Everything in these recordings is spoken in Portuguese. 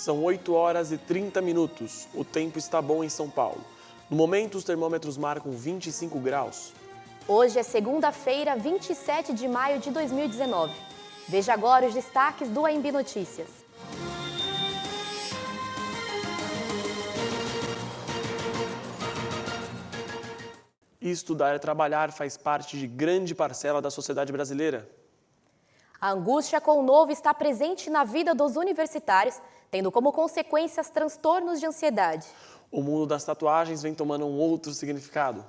São 8 horas e 30 minutos. O tempo está bom em São Paulo. No momento, os termômetros marcam 25 graus. Hoje é segunda-feira, 27 de maio de 2019. Veja agora os destaques do AMB Notícias. Estudar e trabalhar faz parte de grande parcela da sociedade brasileira. A angústia com o novo está presente na vida dos universitários, tendo como consequências transtornos de ansiedade. O mundo das tatuagens vem tomando um outro significado.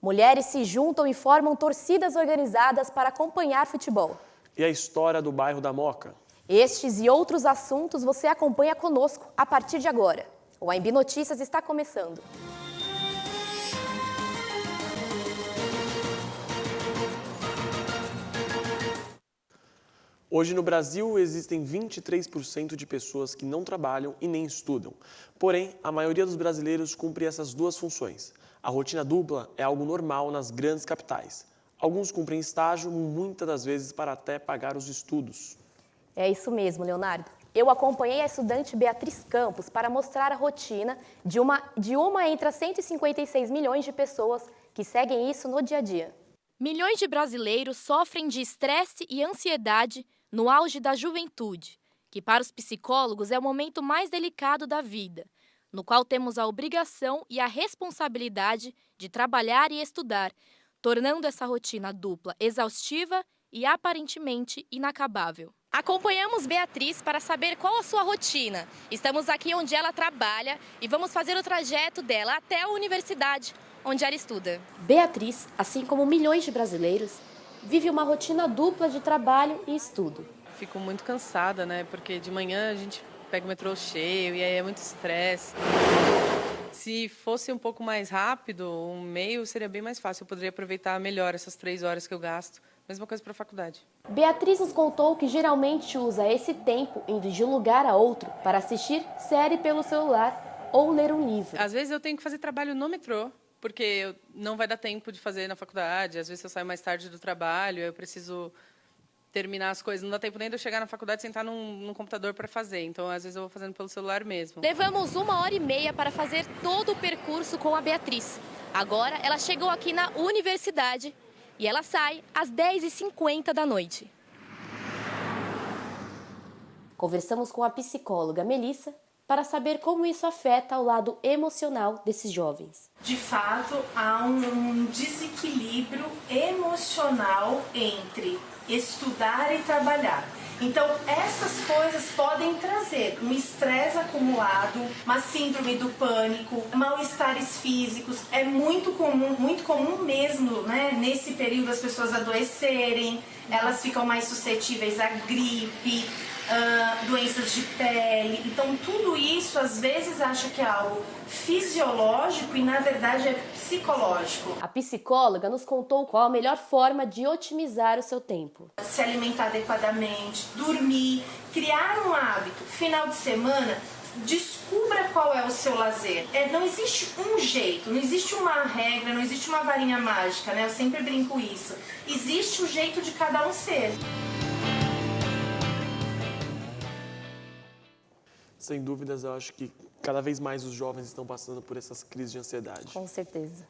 Mulheres se juntam e formam torcidas organizadas para acompanhar futebol. E a história do bairro da Moca? Estes e outros assuntos você acompanha conosco a partir de agora. O AMB Notícias está começando. Hoje no Brasil existem 23% de pessoas que não trabalham e nem estudam. Porém, a maioria dos brasileiros cumpre essas duas funções. A rotina dupla é algo normal nas grandes capitais. Alguns cumprem estágio, muitas das vezes para até pagar os estudos. É isso mesmo, Leonardo. Eu acompanhei a estudante Beatriz Campos para mostrar a rotina de uma entre as 156 milhões de pessoas que seguem isso no dia a dia. Milhões de brasileiros sofrem de estresse e ansiedade no auge da juventude, que para os psicólogos é o momento mais delicado da vida, no qual temos a obrigação e a responsabilidade de trabalhar e estudar, tornando essa rotina dupla exaustiva e aparentemente inacabável. Acompanhamos Beatriz para saber qual a sua rotina. Estamos aqui onde ela trabalha e vamos fazer o trajeto dela até a universidade, onde ela estuda. Beatriz, assim como milhões de brasileiros, vive uma rotina dupla de trabalho e estudo. Fico muito cansada, né? Porque de manhã a gente pega o metrô cheio e aí é muito estresse. Se fosse um pouco mais rápido, um meio seria bem mais fácil. Eu poderia aproveitar melhor essas 3 horas que eu gasto. Mesma coisa para a faculdade. Beatriz nos contou que geralmente usa esse tempo indo de um lugar a outro para assistir série pelo celular ou ler um livro. Às vezes eu tenho que fazer trabalho no metrô, porque não vai dar tempo de fazer na faculdade. Às vezes eu saio mais tarde do trabalho, eu preciso terminar as coisas. Não dá tempo nem de eu chegar na faculdade e sentar num computador para fazer. Então, às vezes eu vou fazendo pelo celular mesmo. Levamos 1h30 para fazer todo o percurso com a Beatriz. Agora ela chegou aqui na universidade e ela sai às 10h50 da noite. Conversamos com a psicóloga Melissa para saber como isso afeta o lado emocional desses jovens. De fato, há um desequilíbrio emocional entre estudar e trabalhar. Então, essas coisas podem trazer um estresse acumulado, uma síndrome do pânico, mal-estares físicos. É muito comum mesmo, né? Nesse período as pessoas adoecerem, elas ficam mais suscetíveis à gripe, doenças de pele. Então, tudo isso às vezes acha que é algo fisiológico e na verdade é psicológico. A psicóloga nos contou qual a melhor forma de otimizar o seu tempo. Se alimentar adequadamente, dormir, criar um hábito. Final de semana, descubra qual é o seu lazer. Não existe um jeito, não existe uma regra, não existe uma varinha mágica, né? Eu sempre brinco isso. Existe o jeito de cada um ser. Sem dúvidas, eu acho que cada vez mais os jovens estão passando por essas crises de ansiedade. Com certeza.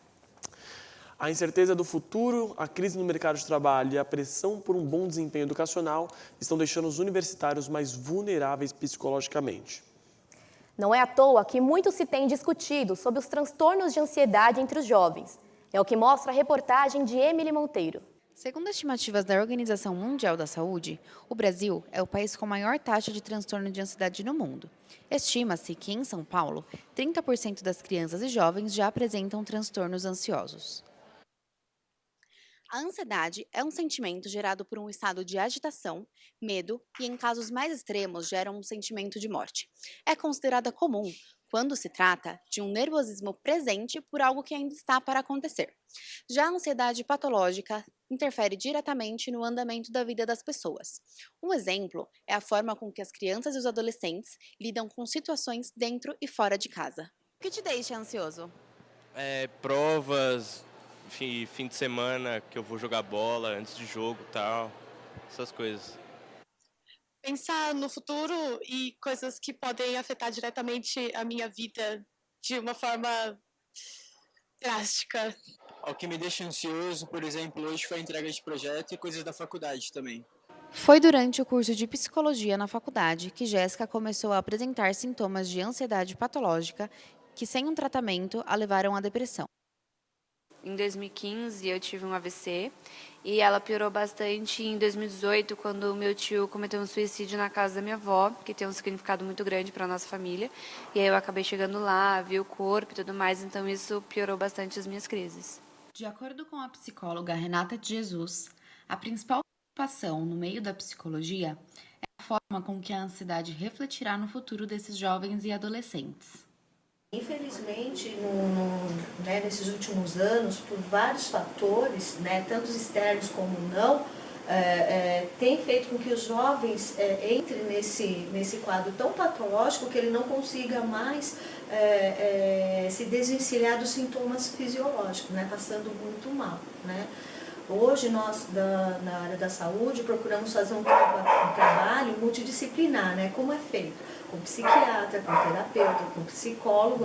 A incerteza do futuro, a crise no mercado de trabalho e a pressão por um bom desempenho educacional estão deixando os universitários mais vulneráveis psicologicamente. Não é à toa que muito se tem discutido sobre os transtornos de ansiedade entre os jovens. É o que mostra a reportagem de Emily Monteiro. Segundo estimativas da Organização Mundial da Saúde, o Brasil é o país com maior taxa de transtorno de ansiedade no mundo. Estima-se que, em São Paulo, 30% das crianças e jovens já apresentam transtornos ansiosos. A ansiedade é um sentimento gerado por um estado de agitação, medo e, em casos mais extremos, gera um sentimento de morte. É considerada comum quando se trata de um nervosismo presente por algo que ainda está para acontecer. Já a ansiedade patológica interfere diretamente no andamento da vida das pessoas. Um exemplo é a forma com que as crianças e os adolescentes lidam com situações dentro e fora de casa. O que te deixa ansioso? Provas, fim de semana que eu vou jogar bola antes de jogo e tal, essas coisas. Pensar no futuro e coisas que podem afetar diretamente a minha vida de uma forma drástica. O que me deixa ansioso, por exemplo, hoje foi a entrega de projeto e coisas da faculdade também. Foi durante o curso de psicologia na faculdade que Jéssica começou a apresentar sintomas de ansiedade patológica que, sem um tratamento, a levaram à depressão. Em 2015 eu tive um AVC e ela piorou bastante em 2018, quando o meu tio cometeu um suicídio na casa da minha avó, que tem um significado muito grande para a nossa família. E aí eu acabei chegando lá, vi o corpo e tudo mais, então isso piorou bastante as minhas crises. De acordo com a psicóloga Renata de Jesus, a principal preocupação no meio da psicologia é a forma com que a ansiedade refletirá no futuro desses jovens e adolescentes. Infelizmente, nesses últimos anos, por vários fatores, tanto externos como não, tem feito com que os jovens entrem nesse quadro tão patológico que ele não consiga mais se desvencilhar dos sintomas fisiológicos, passando muito mal. Hoje, nós, na área da saúde, procuramos fazer um trabalho multidisciplinar, como é feito? Com psiquiatra, com terapeuta, com psicólogo,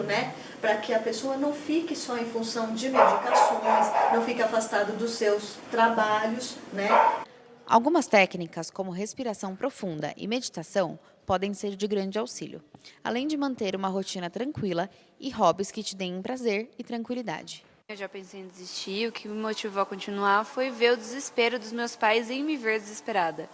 para que a pessoa não fique só em função de medicações, não fique afastada dos seus trabalhos, Algumas técnicas, como respiração profunda e meditação, podem ser de grande auxílio, além de manter uma rotina tranquila e hobbies que te deem prazer e tranquilidade. Eu já pensei em desistir, o que me motivou a continuar foi ver o desespero dos meus pais em me ver desesperada.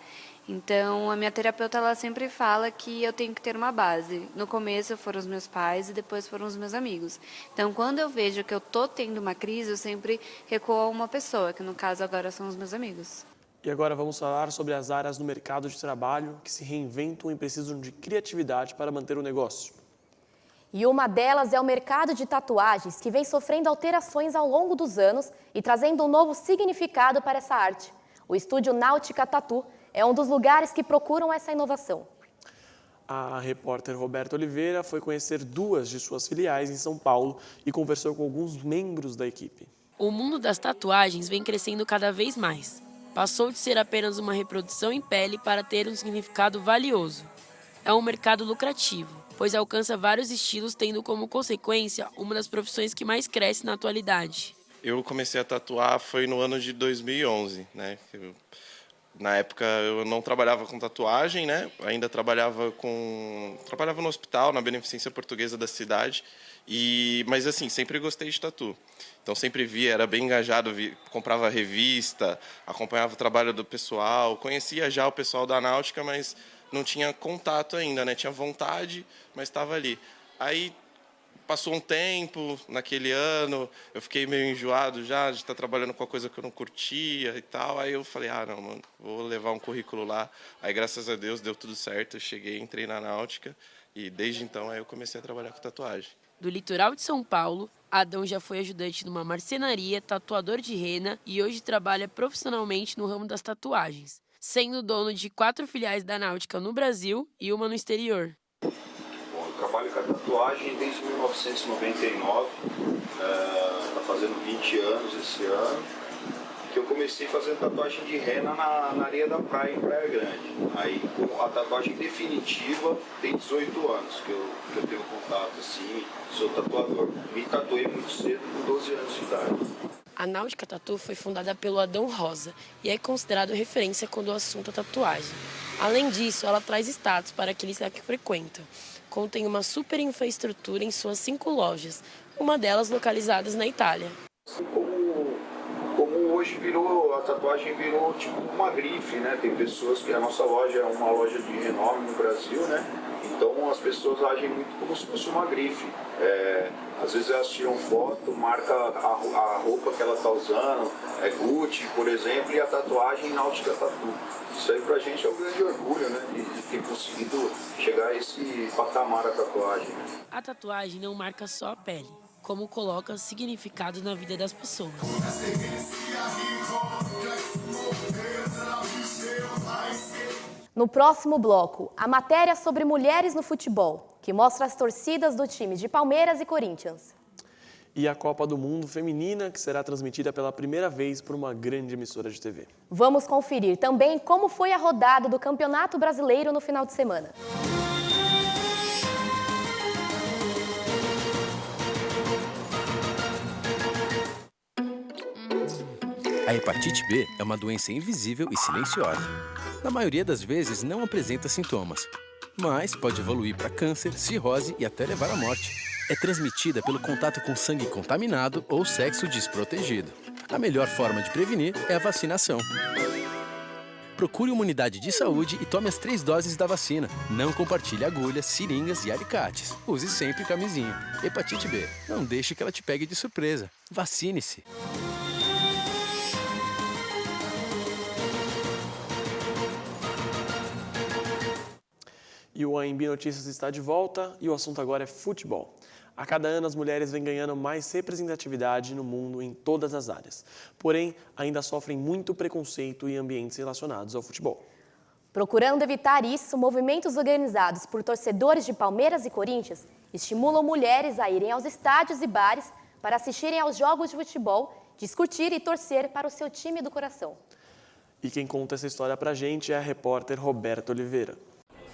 Então, a minha terapeuta ela sempre fala que eu tenho que ter uma base. No começo foram os meus pais e depois foram os meus amigos. Então, quando eu vejo que eu estou tendo uma crise, eu sempre recuo a uma pessoa, que no caso agora são os meus amigos. E agora vamos falar sobre as áreas no mercado de trabalho que se reinventam e precisam de criatividade para manter o negócio. E uma delas é o mercado de tatuagens, que vem sofrendo alterações ao longo dos anos e trazendo um novo significado para essa arte. O estúdio Náutica Tattoo é um dos lugares que procuram essa inovação. A repórter Roberta Oliveira foi conhecer duas de suas filiais em São Paulo e conversou com alguns membros da equipe. O mundo das tatuagens vem crescendo cada vez mais. Passou de ser apenas uma reprodução em pele para ter um significado valioso. É um mercado lucrativo, pois alcança vários estilos, tendo como consequência uma das profissões que mais cresce na atualidade. Eu comecei a tatuar foi no ano de 2011, Na época eu não trabalhava com tatuagem, Ainda trabalhava no hospital, na Beneficência Portuguesa da cidade. Mas assim, sempre gostei de tatu. Então sempre via, era bem engajado, comprava revista, acompanhava o trabalho do pessoal, conhecia já o pessoal da Náutica, mas não tinha contato ainda, Tinha vontade, mas estava ali. Aí passou um tempo, naquele ano, eu fiquei meio enjoado já de estar trabalhando com uma coisa que eu não curtia e tal. Aí eu falei, não, mano, vou levar um currículo lá. Aí, graças a Deus, deu tudo certo. Eu cheguei, entrei na Náutica e desde então aí eu comecei a trabalhar com tatuagem. Do litoral de São Paulo, Adão já foi ajudante numa marcenaria, tatuador de rena e hoje trabalha profissionalmente no ramo das tatuagens, sendo dono de 4 filiais da Náutica no Brasil e uma no exterior. Eu trabalho com a tatuagem desde 1999, está fazendo 20 anos esse ano, que eu comecei fazendo tatuagem de rena na areia da praia, em Praia Grande. Aí a tatuagem definitiva tem 18 anos que eu tenho contato, assim, sou tatuador. Me tatuei muito cedo, com 12 anos de idade. A Náutica Tattoo foi fundada pelo Adão Rosa e é considerado referência quando o assunto é tatuagem. Além disso, ela traz status para aqueles que frequentam. Contém uma super infraestrutura em suas 5 lojas, uma delas localizadas na Itália. Como hoje a tatuagem virou tipo uma grife, Tem pessoas que a nossa loja é uma loja de renome no Brasil, Então as pessoas agem muito como se fosse uma grife. Às vezes elas tiram foto, marca a roupa que ela está usando, Gucci, por exemplo, e a tatuagem Náutica Tattoo. Isso aí pra gente é um grande orgulho, de ter conseguido chegar a esse patamar da tatuagem. A tatuagem não marca só a pele, como coloca significado na vida das pessoas. No próximo bloco, a matéria sobre mulheres no futebol, que mostra as torcidas do time de Palmeiras e Corinthians. E a Copa do Mundo Feminina, que será transmitida pela primeira vez por uma grande emissora de TV. Vamos conferir também como foi a rodada do Campeonato Brasileiro no final de semana. A hepatite B é uma doença invisível e silenciosa. Na maioria das vezes não apresenta sintomas, mas pode evoluir para câncer, cirrose e até levar à morte. É transmitida pelo contato com sangue contaminado ou sexo desprotegido. A melhor forma de prevenir é a vacinação. Procure uma unidade de saúde e tome as 3 doses da vacina. Não compartilhe agulhas, seringas e alicates. Use sempre camisinha. Hepatite B. Não deixe que ela te pegue de surpresa. Vacine-se. E o AMB Notícias está de volta e o assunto agora é futebol. A cada ano, as mulheres vêm ganhando mais representatividade no mundo em todas as áreas. Porém, ainda sofrem muito preconceito em ambientes relacionados ao futebol. Procurando evitar isso, movimentos organizados por torcedores de Palmeiras e Corinthians estimulam mulheres a irem aos estádios e bares para assistirem aos jogos de futebol, discutir e torcer para o seu time do coração. E quem conta essa história pra gente é a repórter Roberta Oliveira.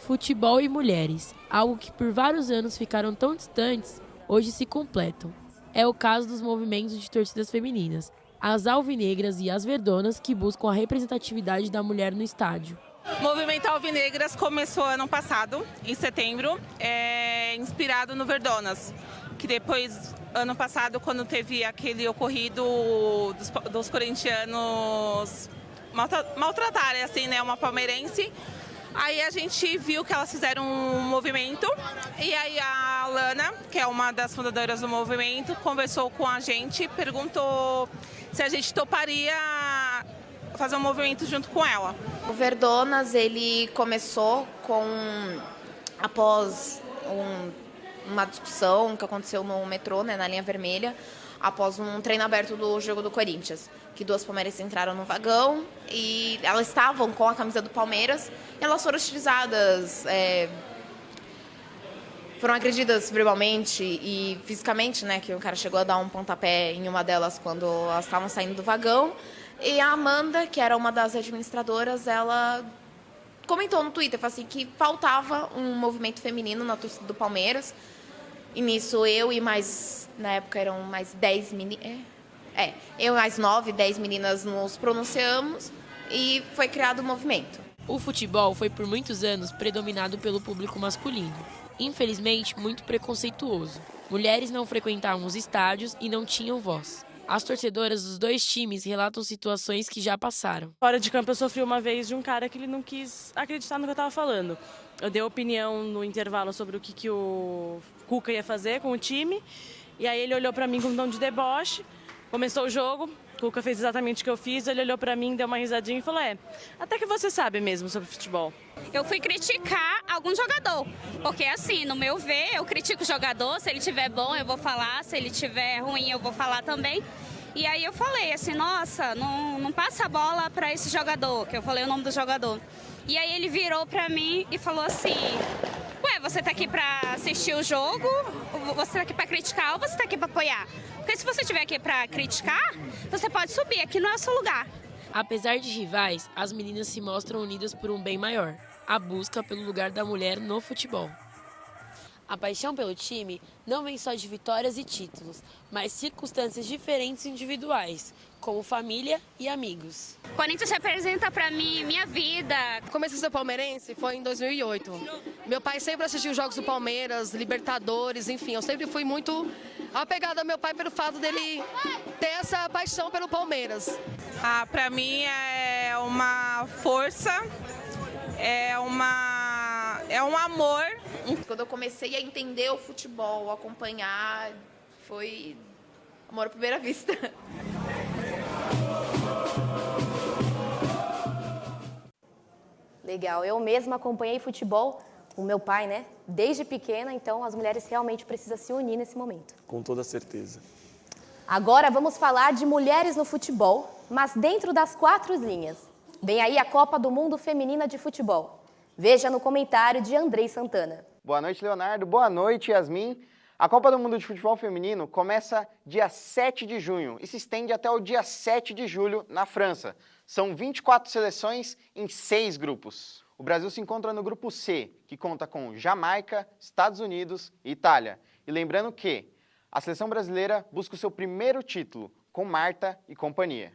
Futebol e mulheres, algo que por vários anos ficaram tão distantes, hoje se completam. É o caso dos movimentos de torcidas femininas, as alvinegras e as verdonas, que buscam a representatividade da mulher no estádio. O movimento Alvinegras começou ano passado, em setembro, inspirado no Verdonas, que depois, ano passado, quando teve aquele ocorrido dos corintianos maltratarem assim, né, uma palmeirense, aí a gente viu que elas fizeram um movimento e aí a Lana, que é uma das fundadoras do movimento, conversou com a gente, perguntou se a gente toparia fazer um movimento junto com ela. O Verdonas, ele começou após uma discussão que aconteceu no metrô, né, na linha vermelha, após um treino aberto do jogo do Corinthians, que 2 palmeirenses entraram no vagão e elas estavam com a camisa do Palmeiras e elas foram utilizadas, foram agredidas verbalmente e fisicamente, né, que o cara chegou a dar um pontapé em uma delas quando elas estavam saindo do vagão. E a Amanda, que era uma das administradoras, ela comentou no Twitter assim, que faltava um movimento feminino na torcida do Palmeiras. E nisso eu e mais, na época eram mais 10 meninas, eu e mais 9, 10 meninas nos pronunciamos e foi criado o movimento. O futebol foi por muitos anos predominado pelo público masculino. Infelizmente, muito preconceituoso. Mulheres não frequentavam os estádios e não tinham voz. As torcedoras dos 2 times relatam situações que já passaram. Fora de campo, eu sofri uma vez de um cara que ele não quis acreditar no que eu estava falando. Eu dei opinião no intervalo sobre o que o Cuca ia fazer com o time. E aí ele olhou para mim com um tom de deboche. Começou o jogo, o Cuca fez exatamente o que eu fiz. Ele olhou para mim, deu uma risadinha e falou: até que você sabe mesmo sobre futebol. Eu fui criticar algum jogador, porque assim, no meu ver, eu critico o jogador, se ele tiver bom eu vou falar, se ele tiver ruim eu vou falar também. E aí eu falei assim, nossa, não passa a bola para esse jogador, que eu falei o nome do jogador. E aí ele virou para mim e falou assim: ué, você tá aqui para assistir o jogo, você tá aqui para criticar ou você tá aqui para apoiar? Porque se você estiver aqui para criticar, você pode subir, aqui não é o seu lugar. Apesar de rivais, as meninas se mostram unidas por um bem maior: a busca pelo lugar da mulher no futebol. A paixão pelo time não vem só de vitórias e títulos, mas circunstâncias diferentes individuais, como família e amigos. O Corinthians representa para mim minha vida. Comecei a ser palmeirense foi em 2008. Meu pai sempre assistiu os jogos do Palmeiras, Libertadores, enfim, eu sempre fui muito apegada ao meu pai pelo fato dele ter essa paixão pelo Palmeiras. Para mim é uma força, é um amor. Quando eu comecei a entender o futebol, acompanhar, foi amor à primeira vista. Legal, eu mesma acompanhei futebol com meu pai, né? Desde pequena, então as mulheres realmente precisam se unir nesse momento. Com toda certeza. Agora vamos falar de mulheres no futebol, mas dentro das 4 linhas. Vem aí a Copa do Mundo Feminina de Futebol. Veja no comentário de Andrei Santana. Boa noite, Leonardo. Boa noite, Yasmin. A Copa do Mundo de Futebol Feminino começa dia 7 de junho e se estende até o dia 7 de julho na França. São 24 seleções em 6 grupos. O Brasil se encontra no grupo C, que conta com Jamaica, Estados Unidos e Itália. E lembrando que a seleção brasileira busca o seu primeiro título, com Marta e companhia.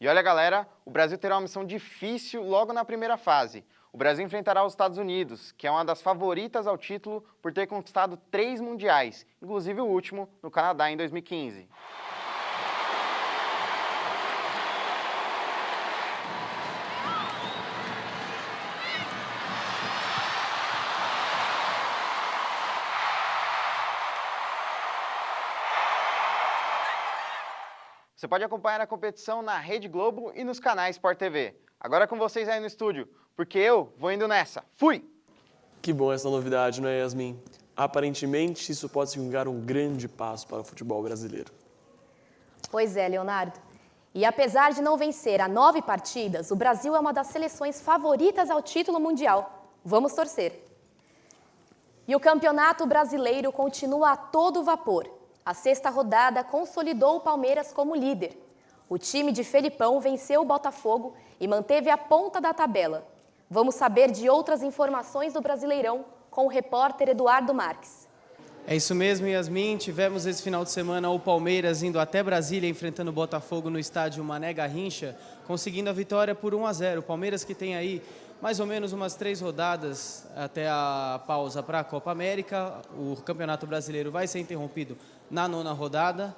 E olha, galera, o Brasil terá uma missão difícil logo na primeira fase. O Brasil enfrentará os Estados Unidos, que é uma das favoritas ao título por ter conquistado 3 mundiais, inclusive o último no Canadá em 2015. Você pode acompanhar a competição na Rede Globo e nos canais Sport TV. Agora é com vocês aí no estúdio, porque eu vou indo nessa. Fui! Que bom essa novidade, não é, Yasmin? Aparentemente, isso pode significar um grande passo para o futebol brasileiro. Pois é, Leonardo. E apesar de não vencer a 9 partidas, o Brasil é uma das seleções favoritas ao título mundial. Vamos torcer. E o Campeonato Brasileiro continua a todo vapor. A 6ª rodada consolidou o Palmeiras como líder. O time de Felipão venceu o Botafogo e manteve a ponta da tabela. Vamos saber de outras informações do Brasileirão com o repórter Eduardo Marques. É isso mesmo, Yasmin. Tivemos esse final de semana o Palmeiras indo até Brasília, enfrentando o Botafogo no estádio Mané Garrincha, conseguindo a vitória por 1-0. O Palmeiras que tem aí mais ou menos umas 3 rodadas até a pausa para a Copa América. O Campeonato Brasileiro vai ser interrompido na 9ª rodada.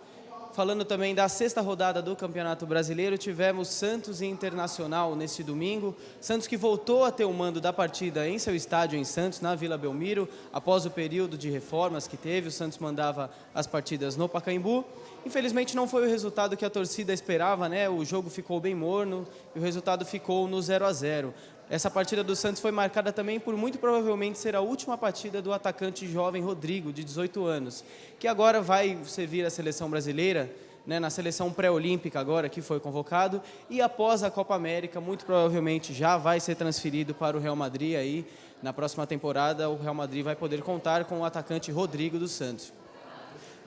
Falando também da 6ª rodada do Campeonato Brasileiro, tivemos Santos e Internacional neste domingo. Santos que voltou a ter o mando da partida em seu estádio em Santos, na Vila Belmiro, após o período de reformas que teve. O Santos mandava as partidas no Pacaembu. Infelizmente não foi o resultado que a torcida esperava, né? O jogo ficou bem morno e o resultado ficou no 0-0. Essa partida do Santos foi marcada também por muito provavelmente ser a última partida do atacante jovem Rodrigo, de 18 anos, que agora vai servir a seleção brasileira, né, na seleção pré-olímpica agora, que foi convocado, e após a Copa América, muito provavelmente já vai ser transferido para o Real Madrid. Aí, na próxima temporada, o Real Madrid vai poder contar com o atacante Rodrigo dos Santos.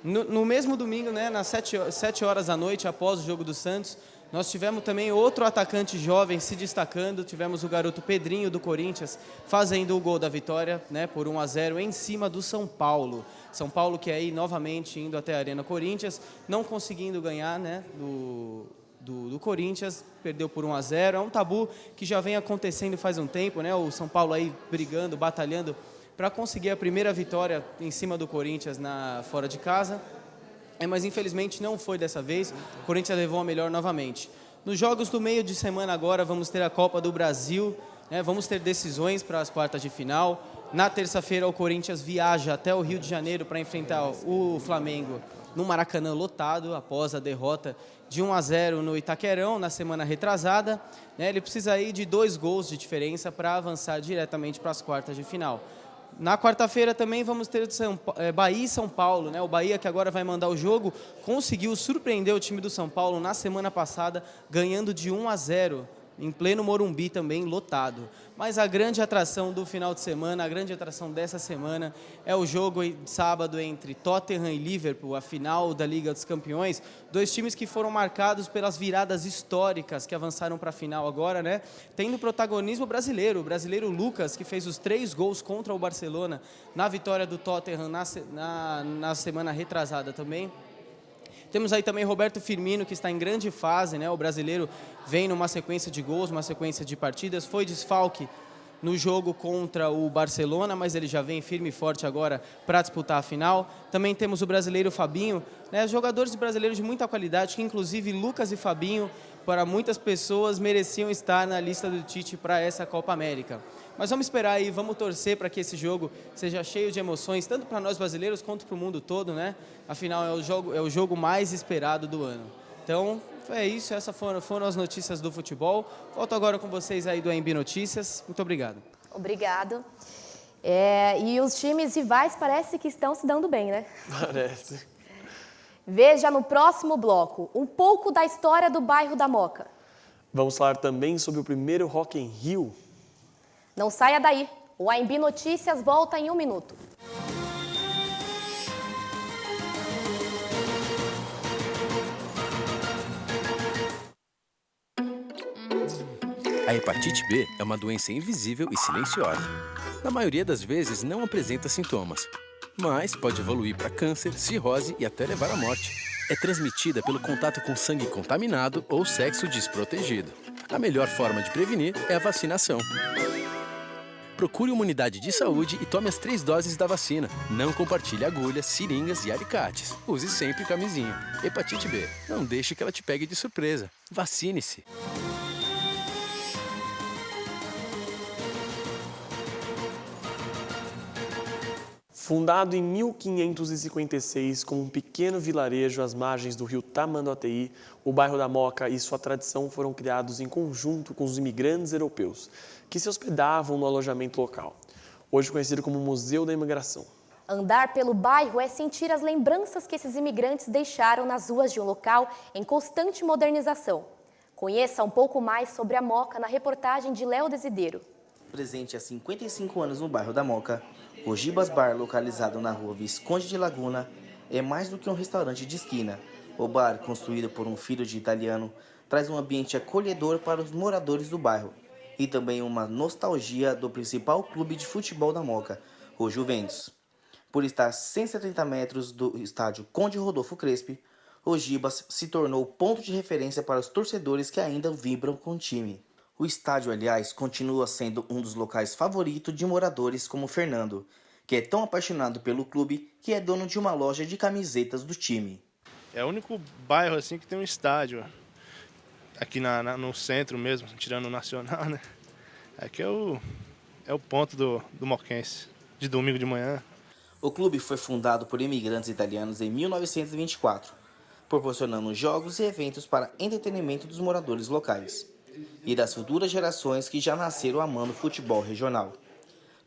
No mesmo domingo, né, nas 7 horas da noite, após o jogo do Santos, nós tivemos também outro atacante jovem se destacando. Tivemos o garoto Pedrinho, do Corinthians, fazendo o gol da vitória, né, por 1-0 em cima do São Paulo. São Paulo que aí novamente indo até a Arena Corinthians, não conseguindo ganhar, né, do Corinthians, perdeu por 1-0. É um tabu que já vem acontecendo faz um tempo, né? O São Paulo aí brigando, batalhando para conseguir a primeira vitória em cima do Corinthians fora de casa. Mas infelizmente não foi dessa vez. O Corinthians levou a melhor novamente. Nos jogos do meio de semana agora vamos ter a Copa do Brasil, né? Vamos ter decisões para as quartas de final. Na terça-feira o Corinthians viaja até o Rio de Janeiro para enfrentar o Flamengo no Maracanã lotado, após a derrota de 1-0 no Itaquerão na semana retrasada, né? Ele precisa aí de 2 gols de diferença para avançar diretamente para as quartas de final. Na quarta-feira também vamos ter Bahia e São Paulo, né? O Bahia, que agora vai mandar o jogo, conseguiu surpreender o time do São Paulo na semana passada, ganhando de 1-0, em pleno Morumbi também, lotado. Mas a grande atração do final de semana, a grande atração dessa semana, é o jogo de sábado entre Tottenham e Liverpool, a final da Liga dos Campeões. 2 times que foram marcados pelas viradas históricas que avançaram para a final agora, né? Tendo protagonismo brasileiro, o brasileiro Lucas, que fez os 3 gols contra o Barcelona na vitória do Tottenham na semana retrasada também. Temos aí também Roberto Firmino, que está em grande fase, né? O brasileiro vem numa sequência de gols, uma sequência de partidas, foi desfalque no jogo contra o Barcelona, mas ele já vem firme e forte agora para disputar a final. Também temos o brasileiro Fabinho, né? Jogadores brasileiros de muita qualidade, que inclusive Lucas e Fabinho, para muitas pessoas, mereciam estar na lista do Tite para essa Copa América. Mas vamos esperar aí, vamos torcer para que esse jogo seja cheio de emoções, tanto para nós brasileiros quanto para o mundo todo, né? Afinal, é o jogo mais esperado do ano. Então, é isso, essas foram as notícias do futebol. Volto agora com vocês aí do AMB Notícias. Muito obrigado. Obrigado. E os times rivais parece que estão se dando bem, né? Parece. Veja no próximo bloco um pouco da história do bairro da Moca. Vamos falar também sobre o primeiro Rock in Rio. Não saia daí, o AMB Notícias volta em 1 minuto. A hepatite B é uma doença invisível e silenciosa. Na maioria das vezes não apresenta sintomas, mas pode evoluir para câncer, cirrose e até levar à morte. É transmitida pelo contato com sangue contaminado ou sexo desprotegido. A melhor forma de prevenir é a vacinação. Procure uma unidade de saúde e tome as 3 doses da vacina. Não compartilhe agulhas, seringas e alicates. Use sempre camisinha. Hepatite B. Não deixe que ela te pegue de surpresa. Vacine-se. Fundado em 1556 como um pequeno vilarejo às margens do rio Tamanduateí, o bairro da Moca e sua tradição foram criados em conjunto com os imigrantes europeus, que se hospedavam no alojamento local, hoje conhecido como Museu da Imigração. Andar pelo bairro é sentir as lembranças que esses imigrantes deixaram nas ruas de um local em constante modernização. Conheça um pouco mais sobre a Moca na reportagem de Léo Desideiro. Presente há 55 anos no bairro da Moca, o Gibas Bar, localizado na rua Visconde de Laguna, é mais do que um restaurante de esquina. O bar, construído por um filho de italiano, traz um ambiente acolhedor para os moradores do bairro e também uma nostalgia do principal clube de futebol da Moca, o Juventus. Por estar a 170 metros do estádio Conde Rodolfo Crespi, o Gibas se tornou ponto de referência para os torcedores que ainda vibram com o time. O estádio, aliás, continua sendo um dos locais favoritos de moradores como Fernando, que é tão apaixonado pelo clube que é dono de uma loja de camisetas do time. É o único bairro assim que tem um estádio, aqui no centro mesmo, tirando o Nacional, né? Aqui é o ponto do moquense, de domingo de manhã. O clube foi fundado por imigrantes italianos em 1924, proporcionando jogos e eventos para entretenimento dos moradores locais e das futuras gerações que já nasceram amando o futebol regional.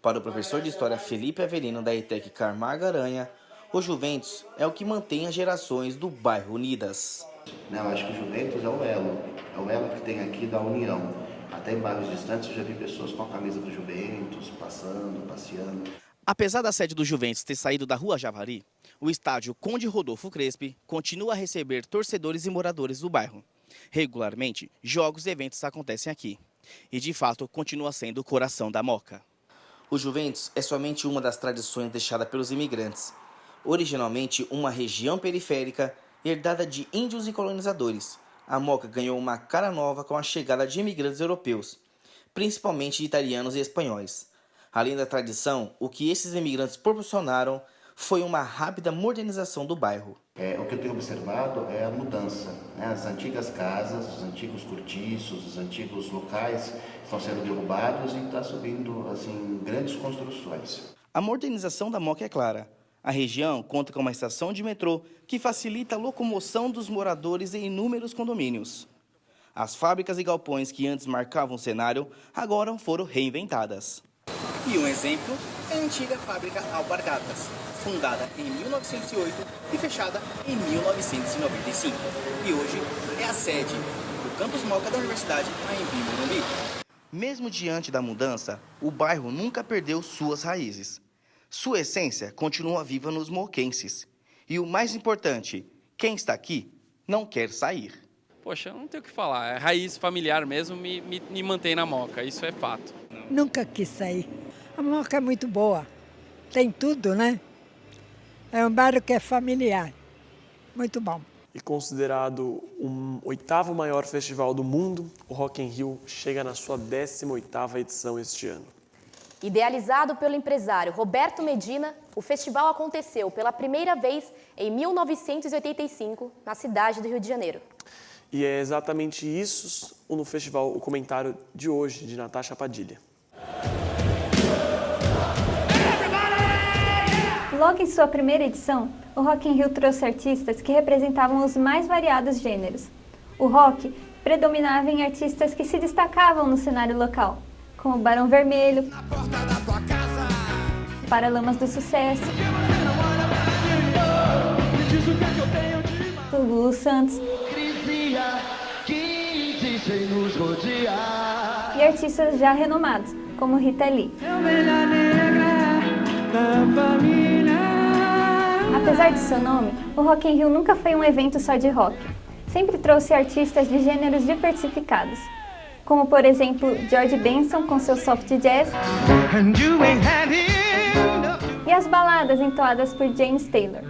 Para o professor de História Felipe Avelino da ETEC Camargo Aranha, o Juventus é o que mantém as gerações do bairro unidas. Eu acho que o Juventus é o elo que tem aqui da união. Até em bairros distantes eu já vi pessoas com a camisa do Juventus, passando, passeando. Apesar da sede do Juventus ter saído da Rua Javari, o estádio Conde Rodolfo Crespi continua a receber torcedores e moradores do bairro. Regularmente, jogos e eventos acontecem aqui. E, de fato, continua sendo o coração da Moca. O Juventus é somente uma das tradições deixadas pelos imigrantes. Originalmente uma região periférica, herdada de índios e colonizadores, a Moca ganhou uma cara nova com a chegada de imigrantes europeus, principalmente italianos e espanhóis. Além da tradição, o que esses imigrantes proporcionaram foi uma rápida modernização do bairro. O que eu tenho observado é a mudança, né? As antigas casas, os antigos cortiços, os antigos locais estão sendo derrubados e está subindo assim, grandes construções. A modernização da Moca é clara. A região conta com uma estação de metrô que facilita a locomoção dos moradores em inúmeros condomínios. As fábricas e galpões que antes marcavam o cenário agora foram reinventadas. E um exemplo é a antiga fábrica Alpargatas, fundada em 1908 e fechada em 1995. E hoje é a sede do Campus Moca da Universidade AMB Morumbi. Mesmo diante da mudança, o bairro nunca perdeu suas raízes. Sua essência continua viva nos moquenses. E o mais importante, quem está aqui não quer sair. Poxa, não tenho o que falar. É raiz familiar mesmo, me mantém na Moca, isso é fato. Nunca quis sair. A Moca é muito boa. Tem tudo, né? É um bairro que é familiar. Muito bom. E considerado o 8º maior festival do mundo, o Rock in Rio chega na sua 18ª edição este ano. Idealizado pelo empresário Roberto Medina, o festival aconteceu pela primeira vez em 1985, na cidade do Rio de Janeiro. E é exatamente isso no festival, o comentário de hoje, de Natasha Padilha. Logo em sua primeira edição, o Rock in Rio trouxe artistas que representavam os mais variados gêneros. O rock predominava em artistas que se destacavam no cenário local, como Barão Vermelho, Paralamas do Sucesso, o Lulu Santos, sem nos rodear. E artistas já renomados, como Rita Lee. Apesar de seu nome, o Rock in Rio nunca foi um evento só de rock. Sempre trouxe artistas de gêneros diversificados, como por exemplo George Benson com seu soft jazz e as baladas entoadas por James Taylor.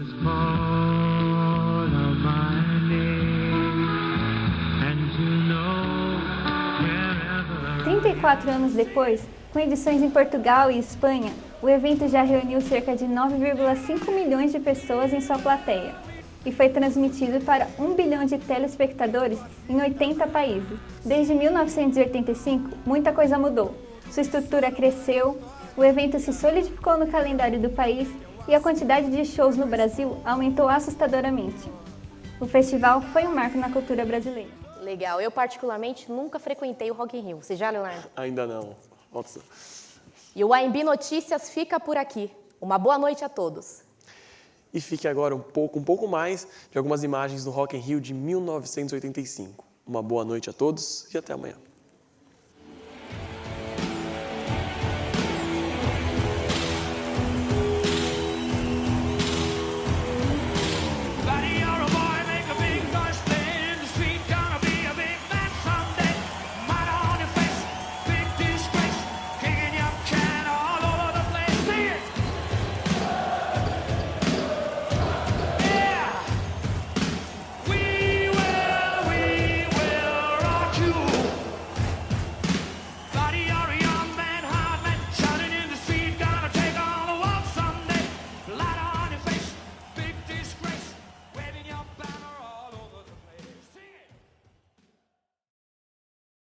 34 anos depois, com edições em Portugal e Espanha, o evento já reuniu cerca de 9,5 milhões de pessoas em sua plateia e foi transmitido para 1 bilhão de telespectadores em 80 países. Desde 1985, muita coisa mudou. Sua estrutura cresceu, o evento se solidificou no calendário do país e a quantidade de shows no Brasil aumentou assustadoramente. O festival foi um marco na cultura brasileira. Legal. Eu, particularmente, nunca frequentei o Rock in Rio. Você já, Leonardo? Ainda não. Nossa. E o AMB Notícias fica por aqui. Uma boa noite a todos. E fique agora um pouco mais de algumas imagens do Rock in Rio de 1985. Uma boa noite a todos e até amanhã.